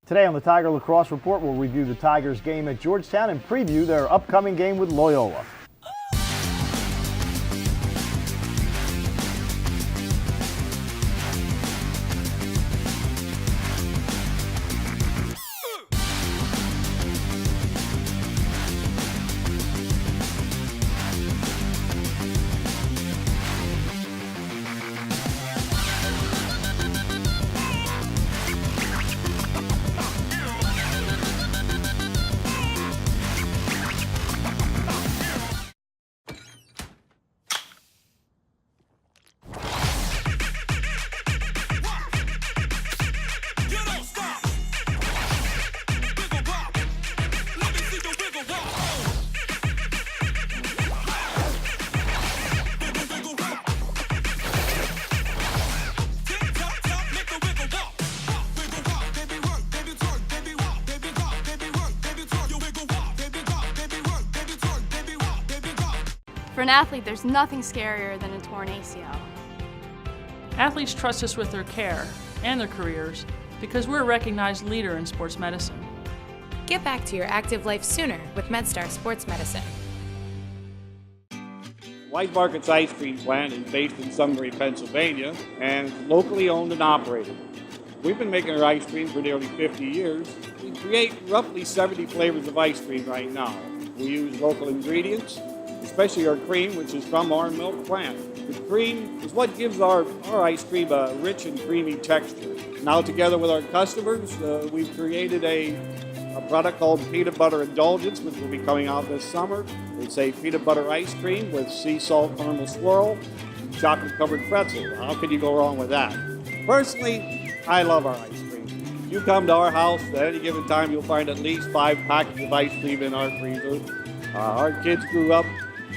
Today on the Tiger Lacrosse Report, we'll review the Tigers game at Georgetown and preview their upcoming game with Loyola. For an athlete, there's nothing scarier than a torn ACL. Athletes trust us with their care and their careers because we're a recognized leader in sports medicine. Get back to your active life sooner with MedStar Sports Medicine. Wise Market's ice cream plant is based in Sunbury, Pennsylvania, and locally owned and operated. We've been making our ice cream for nearly 50 years. We create roughly 70 flavors of ice cream right now. We use local ingredients, especially our cream, which is from our milk plant. The cream is what gives our ice cream a rich and creamy texture. Now, together with our customers, we've created a product called Peanut Butter Indulgence, which will be coming out this summer. It's a peanut butter ice cream with sea salt caramel swirl and chocolate-covered pretzel. How could you go wrong with that? Personally, I love our ice cream. If you come to our house at any given time, you'll find at least 5 packets of ice cream in our freezer. Our kids grew up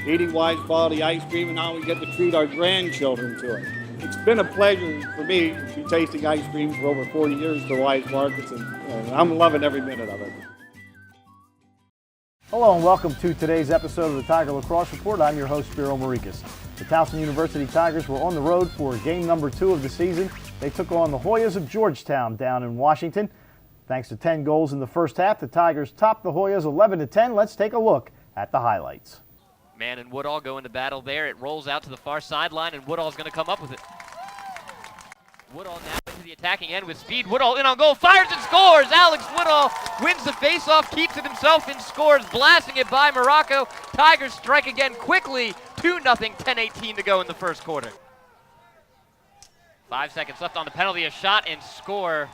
eating Wise quality ice cream, and now we get to treat our grandchildren to it. It's been a pleasure for me to be tasting ice cream for over 40 years for Wise Markets, and I'm loving every minute of it. Hello and welcome to today's episode of the Tiger Lacrosse Report. I'm your host, Spiro Morekas. The Towson University Tigers were on the road for game number 2 of the season. They took on the Hoyas of Georgetown down in Washington. Thanks to 10 goals in the first half, the Tigers topped the Hoyas 11-10. Let's take a look at the highlights. Mann and Woodall go into battle there. It rolls out to the far sideline, and Woodall's going to come up with it. Woodall now into the attacking end with speed. Woodall in on goal, fires and scores! Alex Woodall wins the faceoff, keeps it himself and scores, blasting it by Morocco. Tigers strike again quickly, 2-0, 10:18 to go in the first quarter. 5 seconds left on the penalty, a shot and score.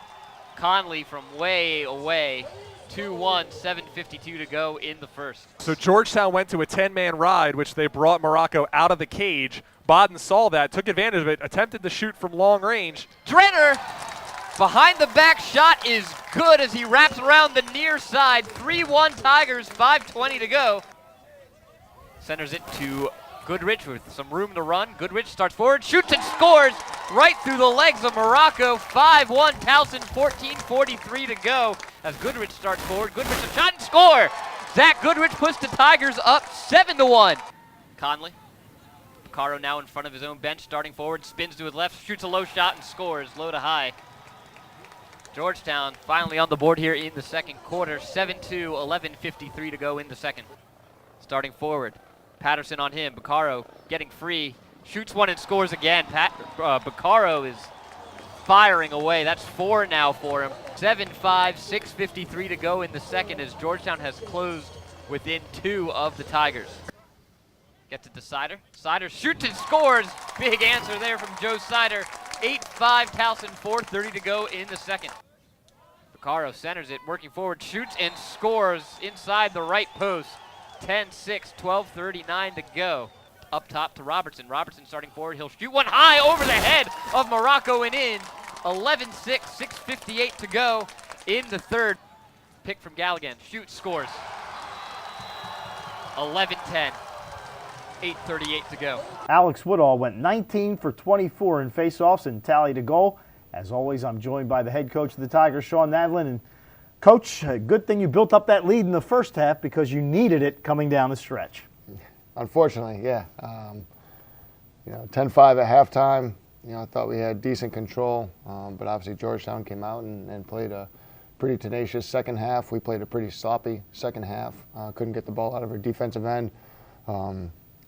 Conley from way away. 2-1, 7:52 to go in the first. So Georgetown went to a 10-man ride, which they brought Morocco out of the cage. Bodden saw that, took advantage of it, attempted to shoot from long range. Drenner, behind the back shot is good as he wraps around the near side. 3-1 Tigers, 5:20 to go. Centers it to Goodrich with some room to run. Goodrich starts forward, shoots and scores right through the legs of Morocco. 5-1 Towson, 14:43 to go. As Goodrich starts forward, Goodrich a shot and score. Zach Goodrich puts the Tigers up 7-1. Conley, Caro now in front of his own bench, starting forward, spins to his left, shoots a low shot and scores, low to high. Georgetown finally on the board here in the second quarter. 7-2, 11:53 to go in the second. Starting forward, Patterson on him. Baccaro getting free, shoots one and scores again. Baccaro is firing away. That's 4 now for him. 7-5, 6:53 to go in the second as Georgetown has closed within 2 of the Tigers. Gets it to Sider. Sider shoots and scores. Big answer there from Joe Sider. 8-5 Towson, 4:30 to go in the second. Baccaro centers it, working forward, shoots and scores inside the right post. 10-6, 12:39 to go. Up top to Robertson. Robertson starting forward. He'll shoot one high over the head of Morocco and in. 11-6, 6:58 to go in the third. Pick from Galligan. Shoots, scores. 11-10, 8:38 to go. Alex Woodall went 19 for 24 in faceoffs and tallied a goal. As always, I'm joined by the head coach of the Tigers, Shawn Nadelen. And Coach, good thing you built up that lead in the first half because you needed it coming down the stretch. Unfortunately, yeah. 10-5 at halftime. I thought we had decent control, but obviously Georgetown came out and played a pretty tenacious second half. We played a pretty sloppy second half. Couldn't get the ball out of our defensive end.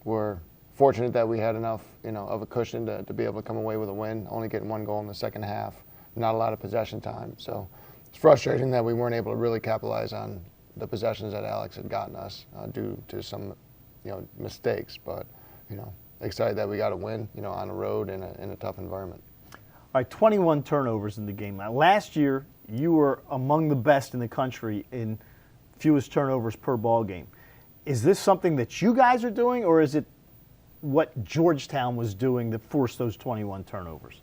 We're fortunate that we had enough, of a cushion to be able to come away with a win, only getting 1 goal in the second half, not a lot of possession time. So it's frustrating that we weren't able to really capitalize on the possessions that Alex had gotten us due to some, mistakes. But, excited that we got a win, on the road in a tough environment. All right, 21 turnovers in the game. Now, last year, you were among the best in the country in fewest turnovers per ball game. Is this something that you guys are doing, or is it what Georgetown was doing that forced those 21 turnovers?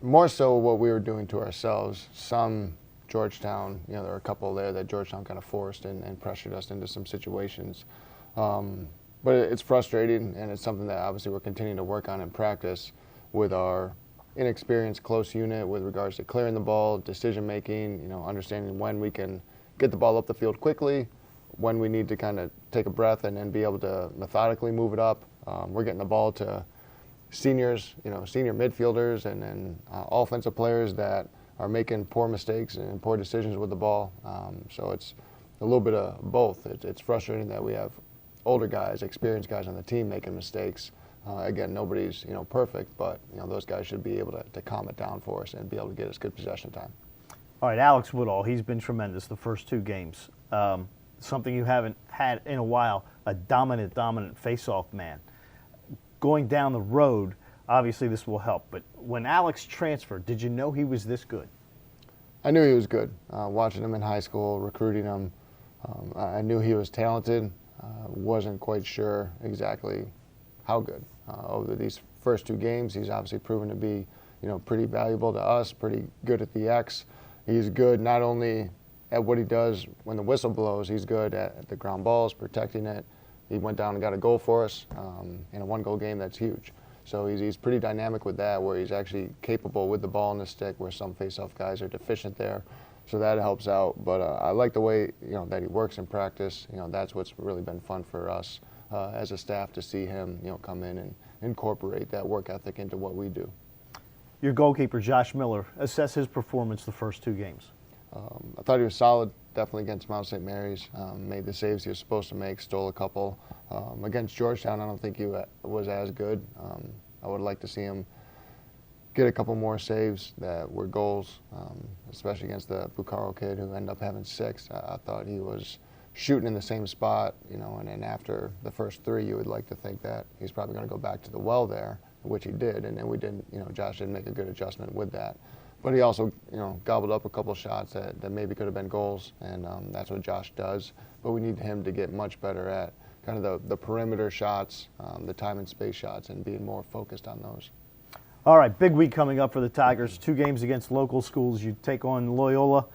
More so what we were doing to ourselves. Some Georgetown, there were a couple there that Georgetown kind of forced and pressured us into some situations. But it's frustrating, and it's something that obviously we're continuing to work on in practice with our inexperienced close unit with regards to clearing the ball, decision making, understanding when we can get the ball up the field quickly, when we need to kind of take a breath and then be able to methodically move it up. We're getting the ball to seniors, senior midfielders and offensive players that are making poor mistakes and poor decisions with the ball. So it's a little bit of both. It's frustrating that we have older guys, experienced guys on the team making mistakes. Again, nobody's perfect, but those guys should be able to calm it down for us and be able to get us good possession time. All right, Alex Woodall, he's been tremendous the first 2 games. Something you haven't had in a while, a dominant face-off man. Going down the road, obviously this will help, but when Alex transferred, did you know he was this good? I knew he was good. Watching him in high school, recruiting him, I knew he was talented. Wasn't quite sure exactly how good. Over these first 2 games, he's obviously proven to be, pretty valuable to us, pretty good at the X. He's good not only at what he does when the whistle blows, he's good at the ground balls, protecting it. He went down and got a goal for us in a 1-goal game. That's huge. So he's pretty dynamic with that, where he's actually capable with the ball in the stick, where some face-off guys are deficient there. So that helps out. But I like the way that he works in practice. That's what's really been fun for us as a staff to see him come in and incorporate that work ethic into what we do. Your goalkeeper, Josh Miller, assess his performance the first 2 games. I thought he was solid, definitely against Mount St. Mary's. Made the saves he was supposed to make, stole a couple. Against Georgetown, I don't think he was as good. I would like to see him get a couple more saves that were goals, especially against the Bucaro kid who ended up having 6. I thought he was shooting in the same spot, and then after the first 3, you would like to think that he's probably going to go back to the well there, which he did, and then we didn't, Josh didn't make a good adjustment with that. But he also, gobbled up a couple shots that maybe could have been goals, and that's what Josh does. But we need him to get much better at kind of the perimeter shots, the time and space shots, and being more focused on those. All right, big week coming up for the Tigers. 2 games against local schools. You take on Loyola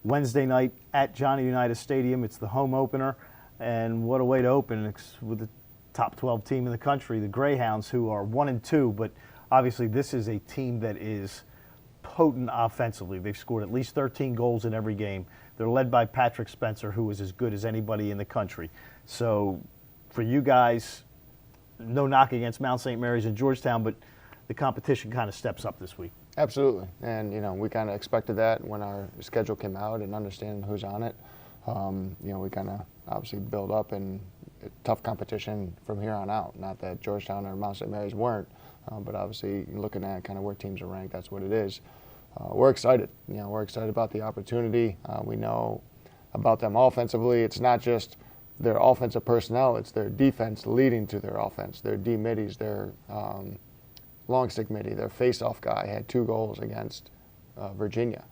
Wednesday night at Johnny Unitas Stadium. It's the home opener, and what a way to open with the top 12 team in the country, the Greyhounds, who are 1-2. But obviously, this is a team that is potent offensively. They've scored at least 13 goals in every game. They're led by Patrick Spencer, who is as good as anybody in the country. So for you guys, no knock against Mount St. Mary's and Georgetown, but the competition kind of steps up this week. Absolutely, and we kind of expected that when our schedule came out and understanding who's on it. We kind of obviously build up and tough competition from here on out. Not that Georgetown or Mount St. Mary's weren't, but obviously looking at kind of where teams are ranked, that's what it is. We're excited. We're excited about the opportunity. We know about them offensively. It's not just their offensive personnel; it's their defense leading to their offense. Their D middies, their long stick middie, their face-off guy had 2 goals against Virginia.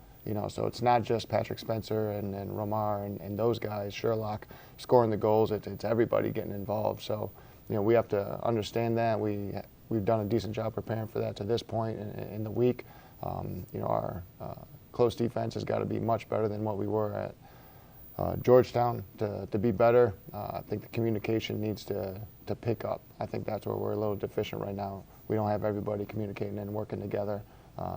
So it's not just Patrick Spencer and Romar and those guys, Sherlock, scoring the goals. It's everybody getting involved. So, we have to understand that. We've done a decent job preparing for that to this point in the week. Our close defense has got to be much better than what we were at Georgetown to be better. I think the communication needs to pick up. I think that's where we're a little deficient right now. We don't have everybody communicating and working together.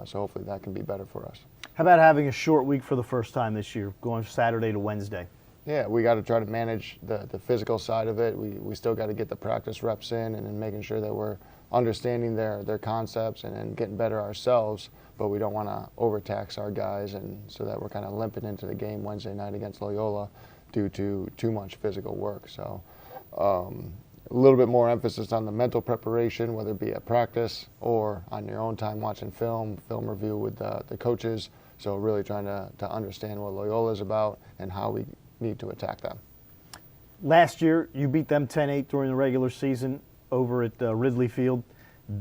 So hopefully that can be better for us. How about having a short week for the first time this year, going Saturday to Wednesday? Yeah, we got to try to manage the physical side of it. We still got to get the practice reps in and then making sure that we're understanding their concepts and then getting better ourselves, but we don't want to overtax our guys, and so that we're kind of limping into the game Wednesday night against Loyola due to too much physical work. So a little bit more emphasis on the mental preparation, whether it be at practice or on your own time watching film review with the coaches. So really trying to understand what Loyola is about and how we need to attack them. Last year, you beat them 10-8 during the regular season over at Ridley Field.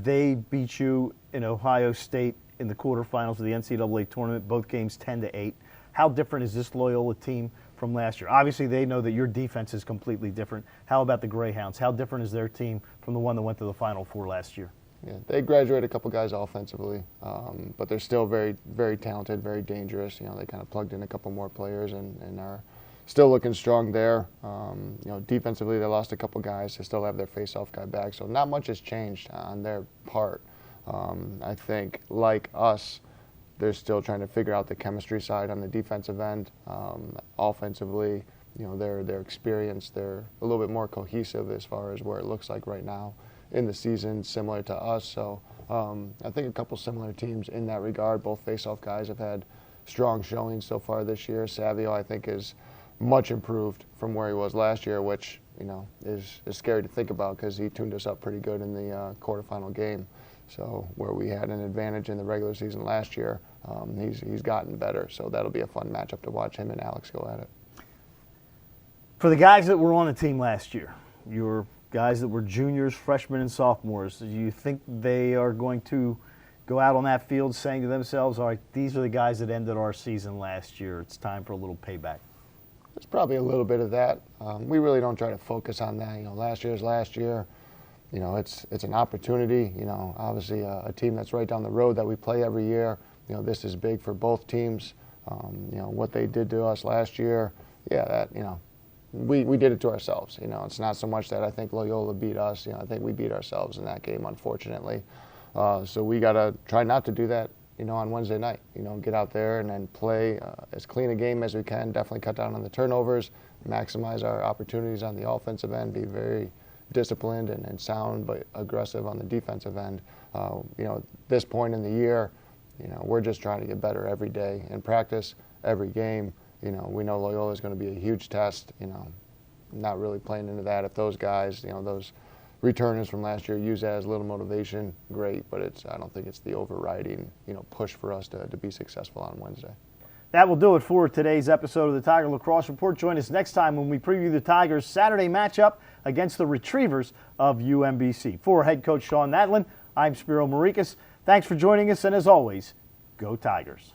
They beat you in Ohio State in the quarterfinals of the NCAA tournament, both games 10-8. How different is this Loyola team from last year? Obviously, they know that your defense is completely different. How about the Greyhounds? How different is their team from the one that went to the Final Four last year? Yeah, they graduated a couple guys offensively, but they're still very, very talented, very dangerous. You know, they kind of plugged in a couple more players and are still looking strong there. You know, defensively, they lost a couple guys. They still have their face-off guy back, so not much has changed on their part. I think, like us, they're still trying to figure out the chemistry side on the defensive end. Offensively, you know, they're experienced. They're a little bit more cohesive as far as where it looks like right now in the season, similar to us. So I think a couple similar teams in that regard. Both face-off guys have had strong showings so far this year. Savio, I think, is much improved from where he was last year, which, you know, is scary to think about because he tuned us up pretty good in the quarterfinal game. So where we had an advantage in the regular season last year, he's gotten better. So that'll be a fun matchup to watch him and Alex go at it. For the guys that were on the team last year, your guys that were juniors, freshmen, and sophomores, do you think they are going to go out on that field saying to themselves, all right, these are the guys that ended our season last year. It's time for a little payback? There's probably a little bit of that. We really don't try to focus on that. You know, last year is last year. You know, it's an opportunity. You know, obviously a team that's right down the road that we play every year. You know, this is big for both teams. You know, what they did to us last year, yeah, that, you know, we did it to ourselves. You know, it's not so much that I think Loyola beat us. You know, I think we beat ourselves in that game, unfortunately. So we got to try not to do that, you know, on Wednesday night. You know, get out there and then play as clean a game as we can. Definitely cut down on the turnovers, maximize our opportunities on the offensive end, be very disciplined and sound but aggressive on the defensive end. You know, at this point in the year, you know, we're just trying to get better every day in practice, every game. You know, we know Loyola is going to be a huge test. You know, not really playing into that. If those guys, you know, those returners from last year use that as a little motivation, great. But I don't think it's the overriding, you know, push for us to be successful on Wednesday. That will do it for today's episode of the Tiger Lacrosse Report. Join us next time when we preview the Tigers' Saturday matchup against the Retrievers of UMBC. For head coach Shawn Nadelen, I'm Spiro Morekas. Thanks for joining us, and as always, go Tigers.